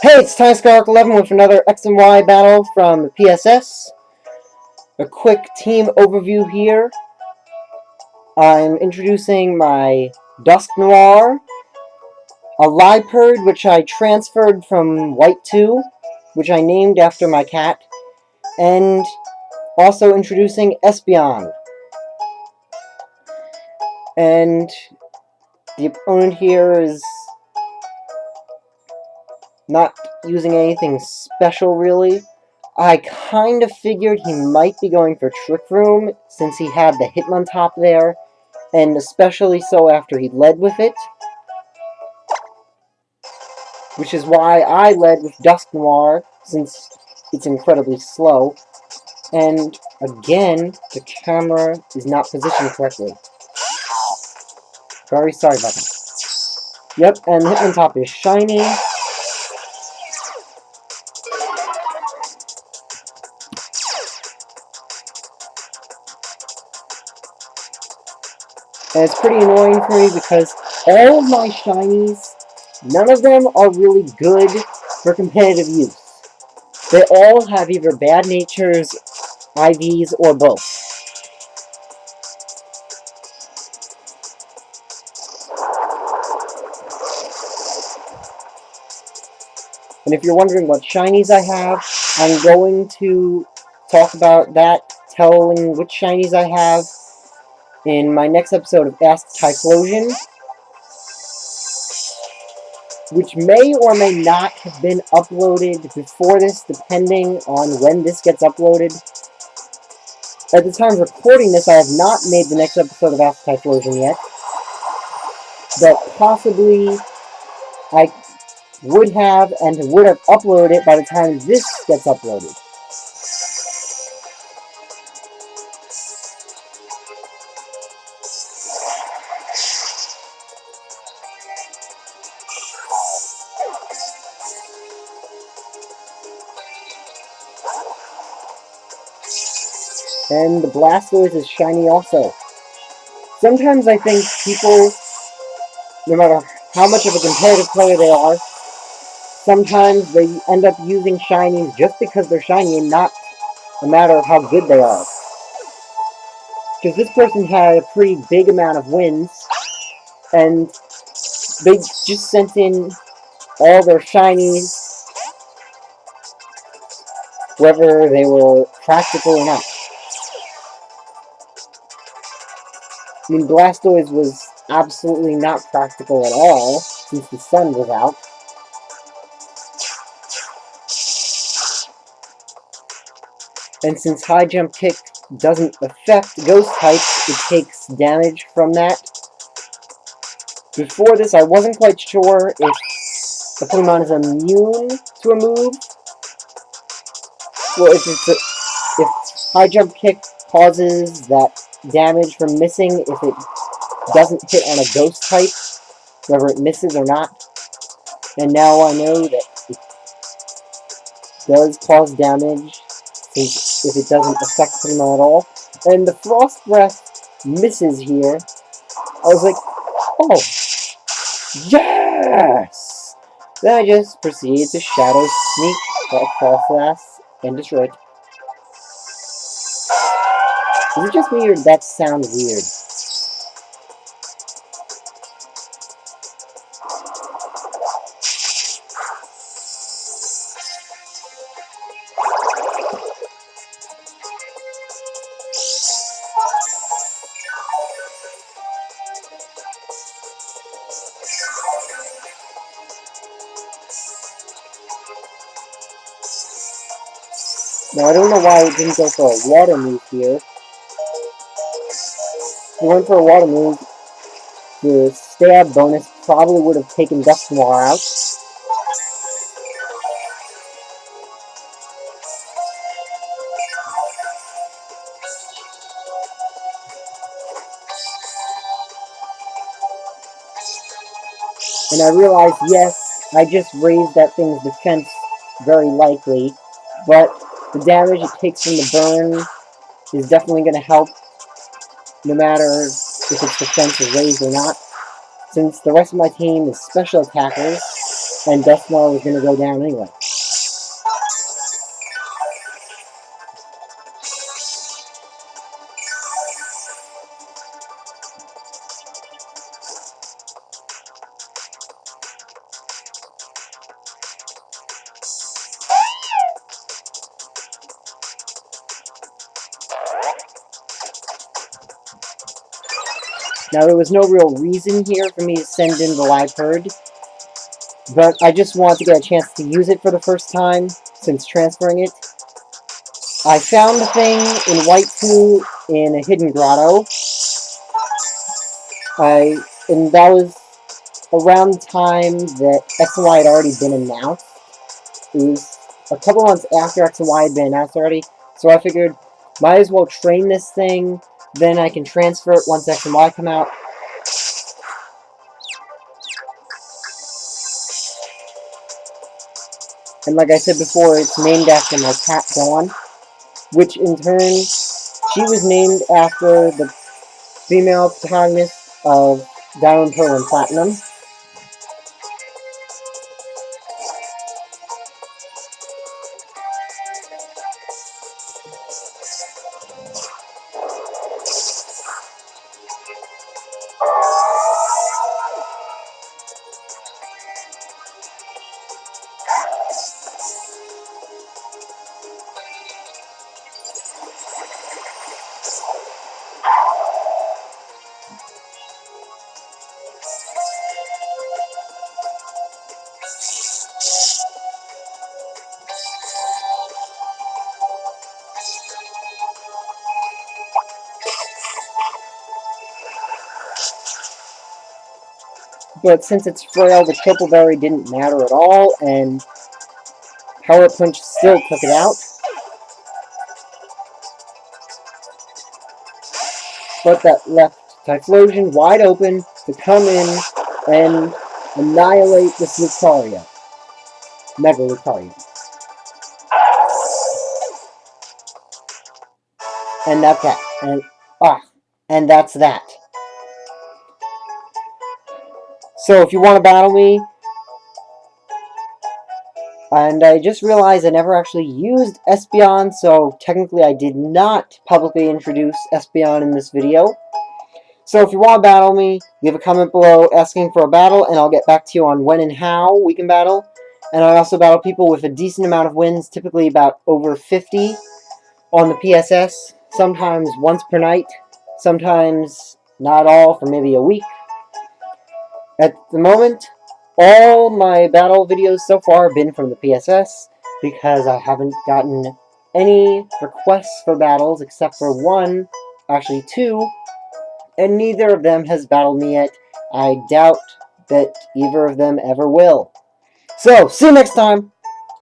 Hey, it's Dusknoir with another X and Y battle from the PSS. A quick team overview here. I'm introducing my Dusknoir, a Liepard which I transferred from White 2, which I named after my cat, and also introducing Espeon. And the opponent here is not using anything special really. I kind of figured he might be going for Trick Room, since he had the Hitmontop there, and especially so after he led with it. Which is why I led with Dusknoir, since it's incredibly slow. And again, the camera is not positioned correctly. Very sorry about that. Yep, and the Hitmontop is shiny. And it's pretty annoying for me because all of my shinies, none of them are really good for competitive use. They all have either bad natures, IVs, or both. And if you're wondering what shinies I have, I'm going to talk about that, telling which shinies I have, in my next episode of Ask Typhlosion, which may or may not have been uploaded before this, depending on when this gets uploaded. At the time of recording this, I have not made the next episode of Ask Typhlosion yet, but possibly I would have uploaded it by the time this gets uploaded. And the Blastoise is shiny also. Sometimes I think people, no matter how much of a competitive player they are, sometimes they end up using shinies just because they're shiny and not a matter of how good they are. Because this person had a pretty big amount of wins, and they just sent in all their shinies, whether they were practical or not. I mean, Blastoise was absolutely not practical at all, since the sun was out. And since High Jump Kick doesn't affect ghost types, it takes damage from that. Before this, I wasn't quite sure if the Pokemon is immune to a move. Well, if High Jump Kick causes that damage from missing, if it doesn't hit on a ghost type, whether it misses or not. And now I know that it does cause damage, since if it doesn't affect Pokemon at all. And the Frost Breath misses here. I was like, oh, yes! Then I just proceeded to Shadow Sneak that Fall Flash and destroy it. Is it just me or that sound weird? Now, I don't know why it didn't go for a water move here. If it went for a water move, the stab bonus probably would have taken Dusknoir out. And I realized, yes, I just raised that thing's defense very likely, but the damage it takes from the burn is definitely going to help, no matter if its defense is raised or not, since the rest of my team is special attackers. and Dusknoir was going to go down anyway. Now, there was no real reason here for me to send in the Liepard, but I just wanted to get a chance to use it for the first time since transferring it. I found the thing in White 2 in a hidden grotto. And that was around the time that X and Y had already been announced. It was a couple months after X and Y had been announced already, so I figured, might as well train this thing, then I can transfer it once X and Y come out. And like I said before, it's named after my cat, Dawn, which in turn, she was named after the female protagonist of Diamond, Pearl, and Platinum. But since it's frail, the Triple Berry didn't matter at all, and Power Punch still took it out. But that left Typhlosion wide open to come in and annihilate this Lucario. Mega Lucario. And that's that. And that's that. So if you want to battle me, and I just realized I never actually used Espeon, so technically I did not publicly introduce Espeon in this video. So if you want to battle me, leave a comment below asking for a battle, and I'll get back to you on when and how we can battle. And I also battle people with a decent amount of wins, typically about over 50 on the PSS, sometimes once per night, sometimes not all for maybe a week. At the moment, all my battle videos so far have been from the PSS, because I haven't gotten any requests for battles except for one, actually two, and neither of them has battled me yet. I doubt that either of them ever will. So, see you next time!